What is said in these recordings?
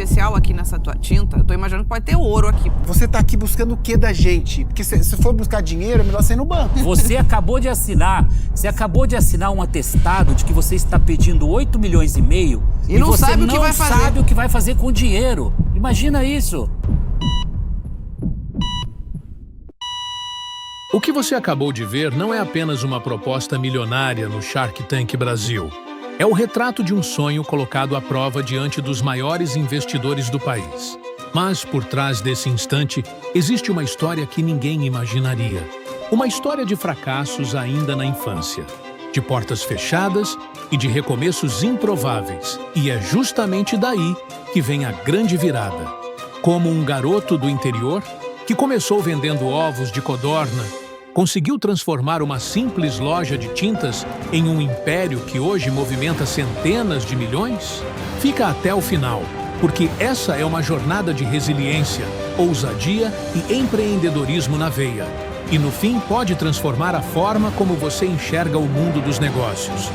especial aqui nessa tua tinta? Eu tô imaginando que pode ter ouro aqui. Você tá aqui buscando o que da gente? Porque se for buscar dinheiro, é melhor ser no banco. Você acabou de assinar um atestado de que você está pedindo 8 milhões e meio e não você sabe o que não vai fazer. sabe o que vai fazer com o dinheiro. Imagina isso. O que você acabou de ver não é apenas uma proposta milionária no Shark Tank Brasil. É o retrato de um sonho colocado à prova diante dos maiores investidores do país. Mas, por trás desse instante, existe uma história que ninguém imaginaria. Uma história de fracassos ainda na infância, de portas fechadas e de recomeços improváveis. E é justamente daí que vem a grande virada. Como um garoto do interior, que começou vendendo ovos de codorna, conseguiu transformar uma simples loja de tintas em um império que hoje movimenta centenas de milhões? Fica até o final, porque essa é uma jornada de resiliência, ousadia e empreendedorismo na veia. E no fim pode transformar a forma como você enxerga o mundo dos negócios.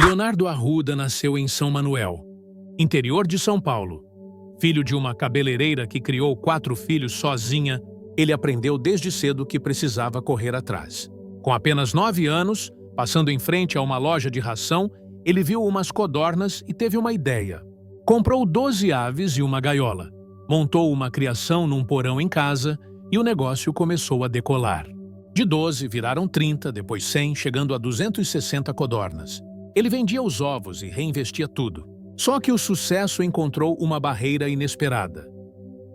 Leonardo Arruda nasceu em São Manuel, interior de São Paulo. Filho de uma cabeleireira que criou 4 filhos sozinha, ele aprendeu desde cedo que precisava correr atrás. Com apenas 9 anos, passando em frente a uma loja de ração, ele viu umas codornas e teve uma ideia. Comprou 12 aves e uma gaiola, montou uma criação num porão em casa e o negócio começou a decolar. De 12 viraram 30, depois 100, chegando a 260 codornas. Ele vendia os ovos e reinvestia tudo. Só que o sucesso encontrou uma barreira inesperada.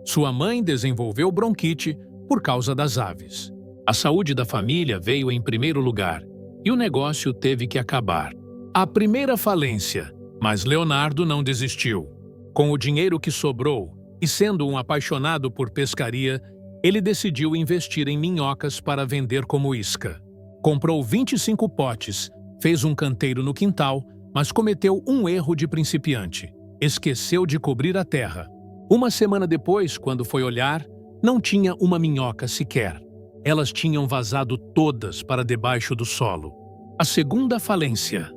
Sua mãe desenvolveu bronquite por causa das aves. A saúde da família veio em primeiro lugar e o negócio teve que acabar. A primeira falência, mas Leonardo não desistiu. Com o dinheiro que sobrou e sendo um apaixonado por pescaria, ele decidiu investir em minhocas para vender como isca. Comprou 25 potes, fez um canteiro no quintal, mas cometeu um erro de principiante. Esqueceu de cobrir a terra. Uma semana depois, quando foi olhar, não tinha uma minhoca sequer. Elas tinham vazado todas para debaixo do solo. A segunda falência.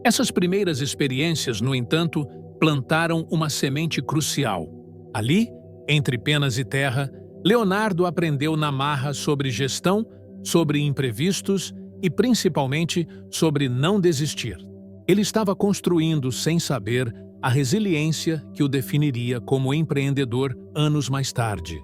Essas primeiras experiências, no entanto, plantaram uma semente crucial. Ali, entre penas e terra, Leonardo aprendeu na marra sobre gestão, sobre imprevistos e, principalmente, sobre não desistir. Ele estava construindo, sem saber, a resiliência que o definiria como empreendedor anos mais tarde.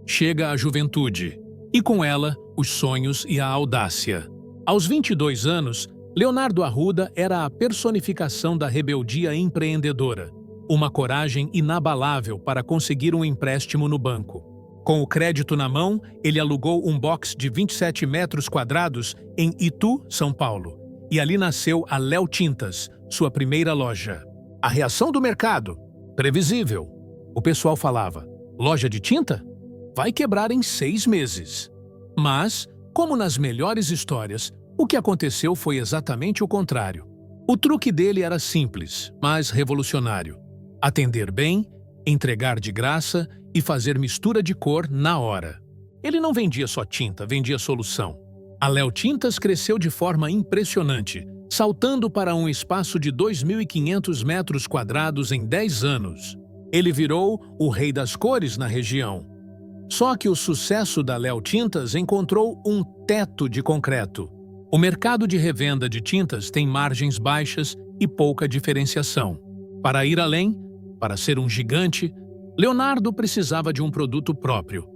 Chega a juventude, e com ela, os sonhos e a audácia. Aos 22 anos, Leonardo Arruda era a personificação da rebeldia empreendedora, uma coragem inabalável para conseguir um empréstimo no banco. Com o crédito na mão, ele alugou um box de 27 metros quadrados em Itu, São Paulo. E ali nasceu a Léo Tintas, sua primeira loja. A reação do mercado? Previsível. O pessoal falava, loja de tinta? Vai quebrar em 6 meses. Mas, como nas melhores histórias, o que aconteceu foi exatamente o contrário. O truque dele era simples, mas revolucionário. Atender bem, entregar de graça e fazer mistura de cor na hora. Ele não vendia só tinta, vendia solução. A Léo Tintas cresceu de forma impressionante, saltando para um espaço de 2.500 metros quadrados em 10 anos. Ele virou o rei das cores na região. Só que o sucesso da Léo Tintas encontrou um teto de concreto. O mercado de revenda de tintas tem margens baixas e pouca diferenciação. Para ir além, para ser um gigante, Leonardo precisava de um produto próprio,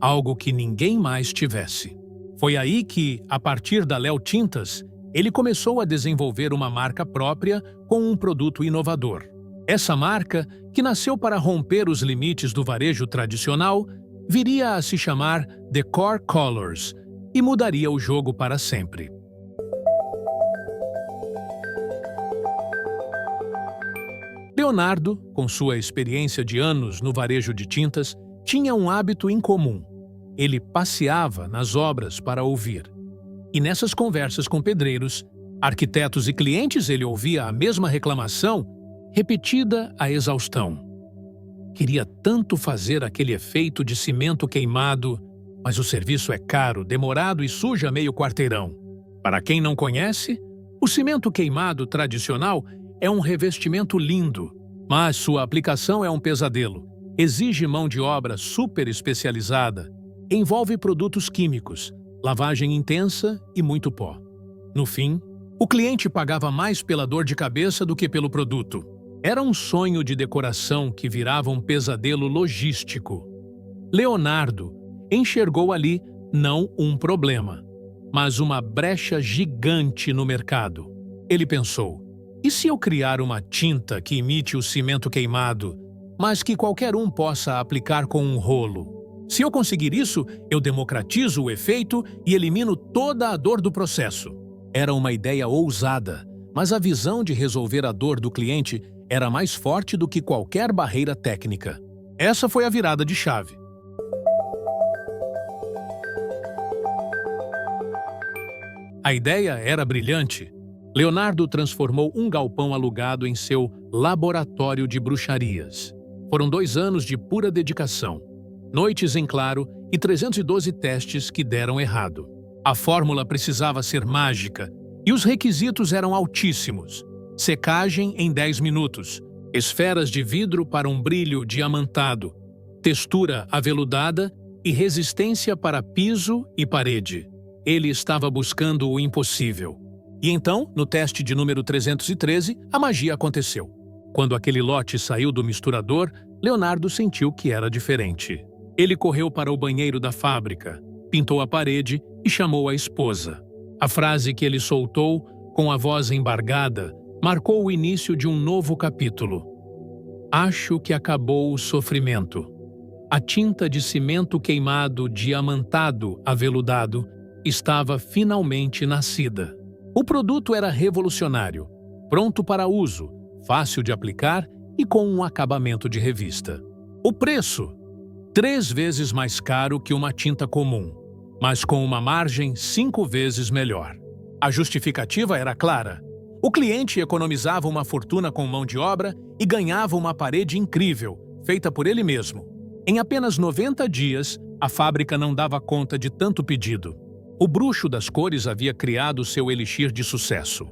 algo que ninguém mais tivesse. Foi aí que, a partir da Léo Tintas, ele começou a desenvolver uma marca própria com um produto inovador. Essa marca, que nasceu para romper os limites do varejo tradicional, viria a se chamar Decor Colors e mudaria o jogo para sempre. Leonardo, com sua experiência de anos no varejo de tintas, tinha um hábito incomum. Ele passeava nas obras para ouvir. E nessas conversas com pedreiros, arquitetos e clientes, ele ouvia a mesma reclamação, repetida à exaustão. Queria tanto fazer aquele efeito de cimento queimado, Mas o serviço é caro, demorado e suja meio quarteirão. Para quem não conhece, o cimento queimado tradicional é um revestimento lindo, mas sua aplicação é um pesadelo. Exige mão de obra super especializada, envolve produtos químicos, lavagem intensa e muito pó. No fim, o cliente pagava mais pela dor de cabeça do que pelo produto. Era um sonho de decoração que virava um pesadelo logístico. Leonardo enxergou ali não um problema, mas uma brecha gigante no mercado. Ele pensou, e se eu criar uma tinta que imite o cimento queimado, mas que qualquer um possa aplicar com um rolo? Se eu conseguir isso, eu democratizo o efeito e elimino toda a dor do processo. Era uma ideia ousada, mas a visão de resolver a dor do cliente era mais forte do que qualquer barreira técnica. Essa foi a virada de chave. A ideia era brilhante. Leonardo transformou um galpão alugado em seu laboratório de bruxarias. Foram 2 anos de pura dedicação, noites em claro e 312 testes que deram errado. A fórmula precisava ser mágica e os requisitos eram altíssimos. Secagem em 10 minutos, esferas de vidro para um brilho diamantado, textura aveludada e resistência para piso e parede. Ele estava buscando o impossível. E então, no teste de número 313, a magia aconteceu. Quando aquele lote saiu do misturador, Leonardo sentiu que era diferente. Ele correu para o banheiro da fábrica, pintou a parede e chamou a esposa. A frase que ele soltou, com a voz embargada, marcou o início de um novo capítulo. Acho que acabou o sofrimento. A tinta de cimento queimado, diamantado, aveludado, estava finalmente nascida. O produto era revolucionário, pronto para uso, fácil de aplicar e com um acabamento de revista. O preço? 3 vezes mais caro que uma tinta comum, mas com uma margem 5 vezes melhor. A justificativa era clara. O cliente economizava uma fortuna com mão de obra e ganhava uma parede incrível, feita por ele mesmo. Em apenas 90 dias, a fábrica não dava conta de tanto pedido. O bruxo das cores havia criado seu elixir de sucesso.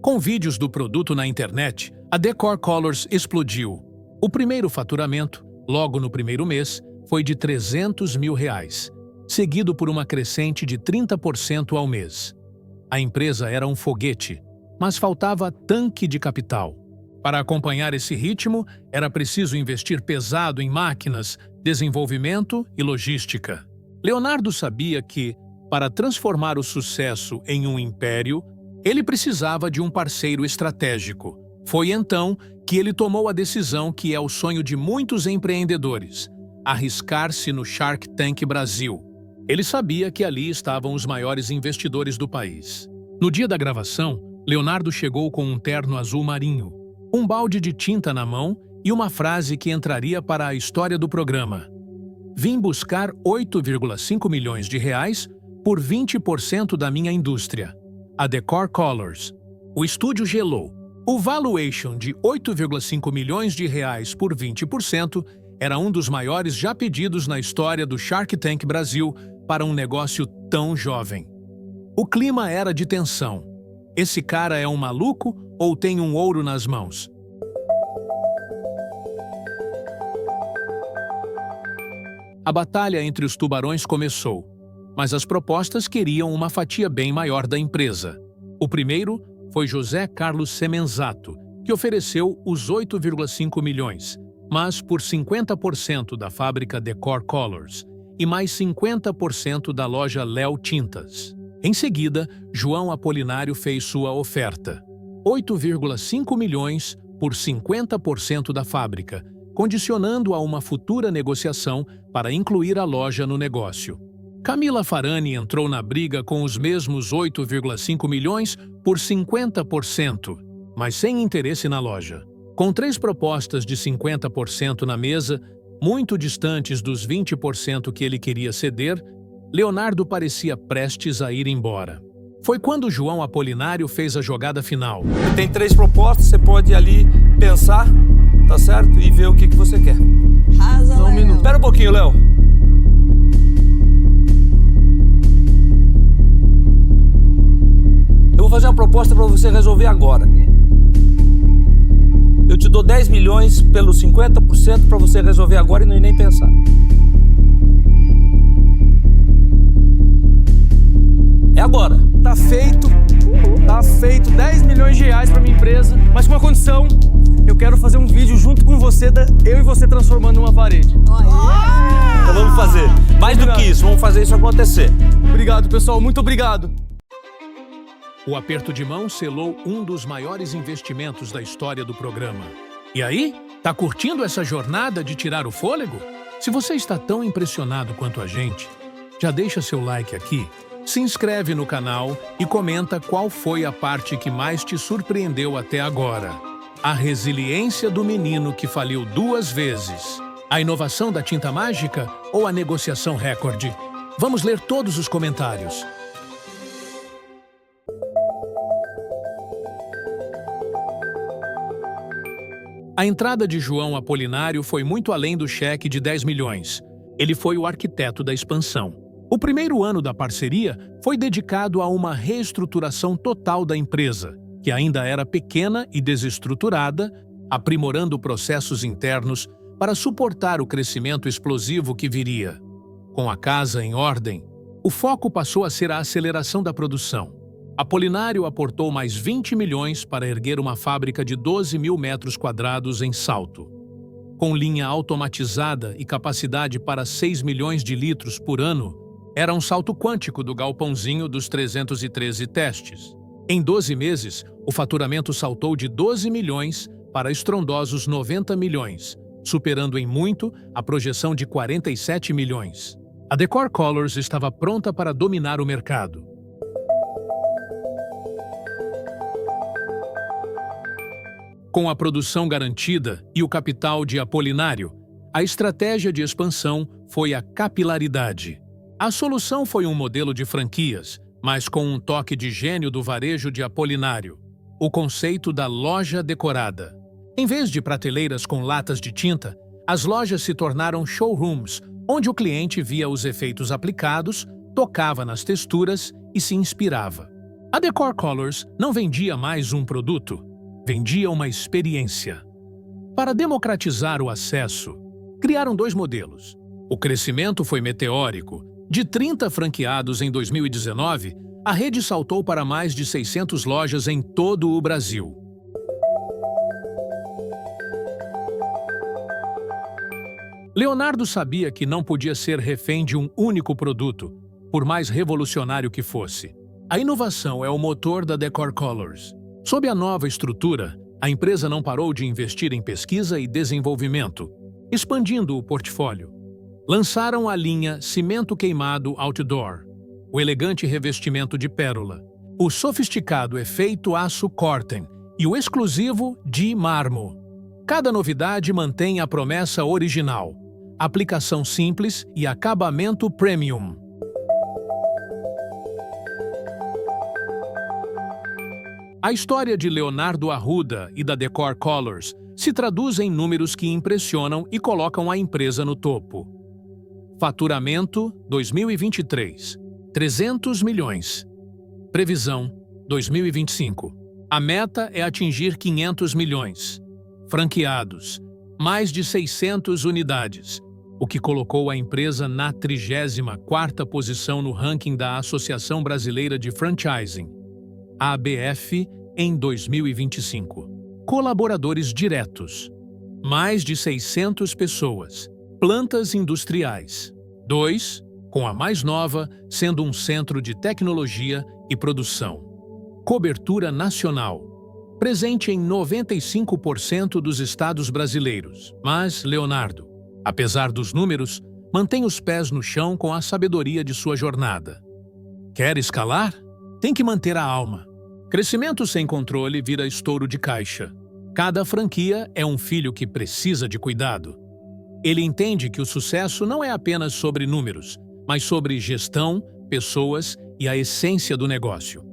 Com vídeos do produto na internet, a Decor Colors explodiu. O primeiro faturamento, logo no primeiro mês, foi de R$300 mil, seguido por uma crescente de 30% ao mês. A empresa era um foguete, mas faltava tanque de capital. Para acompanhar esse ritmo, era preciso investir pesado em máquinas, desenvolvimento e logística. Leonardo sabia que, para transformar o sucesso em um império, ele precisava de um parceiro estratégico. Foi então que ele tomou a decisão que é o sonho de muitos empreendedores: arriscar-se no Shark Tank Brasil. Ele sabia que ali estavam os maiores investidores do país. No dia da gravação, Leonardo chegou com um terno azul marinho, um balde de tinta na mão e uma frase que entraria para a história do programa. Vim buscar R$8,5 milhões por 20% da minha indústria, a Decor Colors. O estúdio gelou. O valuation de R$8,5 milhões por 20% era um dos maiores já pedidos na história do Shark Tank Brasil para um negócio tão jovem. O clima era de tensão. Esse cara é um maluco ou tem um ouro nas mãos? A batalha entre os tubarões começou, mas as propostas queriam uma fatia bem maior da empresa. O primeiro foi José Carlos Semenzato, que ofereceu os R$8,5 milhões, mas por 50% da fábrica Decor Colors e mais 50% da loja Léo Tintas. Em seguida, João Apolinário fez sua oferta: R$8,5 milhões por 50% da fábrica, condicionando a uma futura negociação para incluir a loja no negócio. Camila Farani entrou na briga com os mesmos R$8,5 milhões por 50%, mas sem interesse na loja. Com 3 propostas de 50% na mesa, muito distantes dos 20% que ele queria ceder, Leonardo parecia prestes a ir embora. Foi quando João Apolinário fez a jogada final. Tem 3 propostas, você pode ali pensar tá certo? E ver o que você quer. Arrasa, Só um minuto. Espera um pouquinho, Léo. Eu vou fazer uma proposta pra você resolver agora. Eu te dou 10 milhões pelos 50% pra você resolver agora e nem pensar. É agora. Tá feito. Tá feito. 10 milhões de reais pra minha empresa, mas com uma condição. Eu quero fazer um vídeo junto com você, eu e você transformando uma parede. Então vamos fazer. Mais do que isso, vamos fazer isso acontecer. Obrigado, pessoal. Muito obrigado. O aperto de mão selou um dos maiores investimentos da história do programa. E aí? Tá curtindo essa jornada de tirar o fôlego? Se você está tão impressionado quanto a gente, já deixa seu like aqui, se inscreve no canal e comenta qual foi a parte que mais te surpreendeu até agora. A resiliência do menino que faliu 2 vezes, a inovação da tinta mágica ou a negociação recorde? Vamos ler todos os comentários. A entrada de João Apolinário foi muito além do cheque de 10 milhões. Ele foi o arquiteto da expansão. O primeiro ano da parceria foi dedicado a uma reestruturação total da empresa, que ainda era pequena e desestruturada, aprimorando processos internos para suportar o crescimento explosivo que viria. Com a casa em ordem, o foco passou a ser a aceleração da produção. Apolinário aportou mais 20 milhões para erguer uma fábrica de 12 mil metros quadrados em Salto. Com linha automatizada e capacidade para 6 milhões de litros por ano, era um salto quântico do galpãozinho dos 313 testes. Em 12 meses, o faturamento saltou de 12 milhões para estrondosos 90 milhões, superando em muito a projeção de 47 milhões. A Decor Colors estava pronta para dominar o mercado. Com a produção garantida e o capital de Apolinário, a estratégia de expansão foi a capilaridade. A solução foi um modelo de franquias, mas com um toque de gênio do varejo de Apolinário, o conceito da loja decorada. Em vez de prateleiras com latas de tinta, as lojas se tornaram showrooms, onde o cliente via os efeitos aplicados, tocava nas texturas e se inspirava. A Decor Colors não vendia mais um produto, vendia uma experiência. Para democratizar o acesso, criaram 2 modelos. O crescimento foi meteórico. De 30 franqueados em 2019, a rede saltou para mais de 600 lojas em todo o Brasil. Leonardo sabia que não podia ser refém de um único produto, por mais revolucionário que fosse. A inovação é o motor da Decor Colors. Sob a nova estrutura, a empresa não parou de investir em pesquisa e desenvolvimento, expandindo o portfólio. Lançaram a linha Cimento Queimado Outdoor, o elegante revestimento de pérola, o sofisticado efeito aço Corten e o exclusivo de mármore. Cada novidade mantém a promessa original, aplicação simples e acabamento premium. A história de Leonardo Arruda e da Decor Colors se traduz em números que impressionam e colocam a empresa no topo. Faturamento 2023, 300 milhões. Previsão 2025. A meta é atingir 500 milhões. Franqueados, mais de 600 unidades, o que colocou a empresa na 34ª posição no ranking da Associação Brasileira de Franchising, ABF, em 2025. Colaboradores diretos, mais de 600 pessoas. Plantas industriais. 2, com a mais nova, sendo um centro de tecnologia e produção. Cobertura nacional. Presente em 95% dos estados brasileiros. Mas, Leonardo, apesar dos números, mantém os pés no chão com a sabedoria de sua jornada. Quer escalar? Tem que manter a alma. Crescimento sem controle vira estouro de caixa. Cada franquia é um filho que precisa de cuidado. Ele entende que o sucesso não é apenas sobre números, mas sobre gestão, pessoas e a essência do negócio.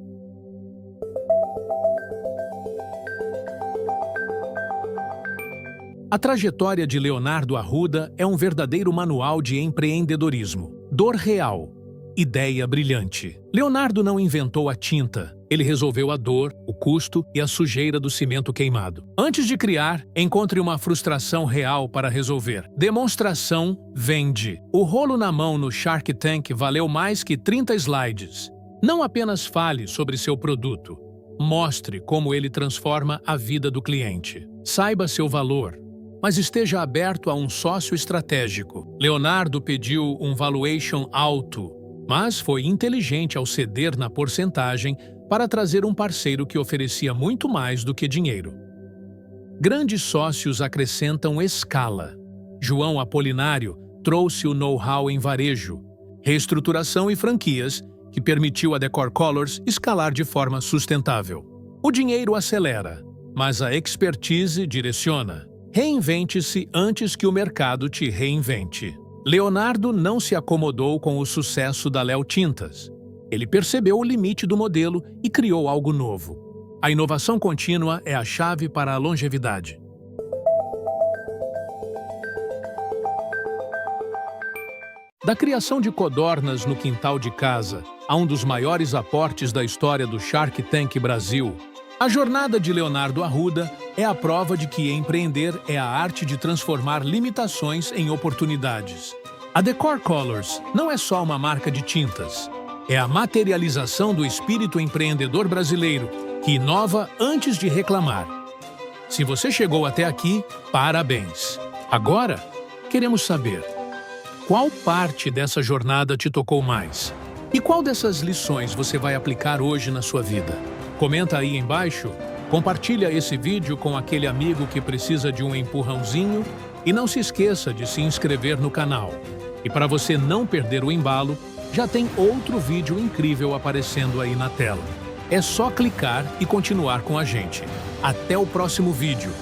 A trajetória de Leonardo Arruda é um verdadeiro manual de empreendedorismo. Dor real, ideia brilhante. Leonardo não inventou a tinta, ele resolveu a dor, o custo e a sujeira do cimento queimado. Antes de criar, encontre uma frustração real para resolver. Demonstração vende. O rolo na mão no Shark Tank valeu mais que 30 slides. Não apenas fale sobre seu produto, mostre como ele transforma a vida do cliente. Saiba seu valor, mas esteja aberto a um sócio estratégico. Leonardo pediu um valuation alto, mas foi inteligente ao ceder na porcentagem para trazer um parceiro que oferecia muito mais do que dinheiro. Grandes sócios acrescentam escala. João Apolinário trouxe o know-how em varejo, reestruturação e franquias, que permitiu a Decor Colors escalar de forma sustentável. O dinheiro acelera, mas a expertise direciona. Reinvente-se antes que o mercado te reinvente. Leonardo não se acomodou com o sucesso da Léo Tintas. Ele percebeu o limite do modelo e criou algo novo. A inovação contínua é a chave para a longevidade. Da criação de codornas no quintal de casa a um dos maiores aportes da história do Shark Tank Brasil, a jornada de Leonardo Arruda é a prova de que empreender é a arte de transformar limitações em oportunidades. A Decor Colors não é só uma marca de tintas, é a materialização do espírito empreendedor brasileiro, que inova antes de reclamar. Se você chegou até aqui, parabéns! Agora, queremos saber: qual parte dessa jornada te tocou mais? E qual dessas lições você vai aplicar hoje na sua vida? Comenta aí embaixo, compartilha esse vídeo com aquele amigo que precisa de um empurrãozinho e não se esqueça de se inscrever no canal. E para você não perder o embalo, já tem outro vídeo incrível aparecendo aí na tela. É só clicar e continuar com a gente. Até o próximo vídeo.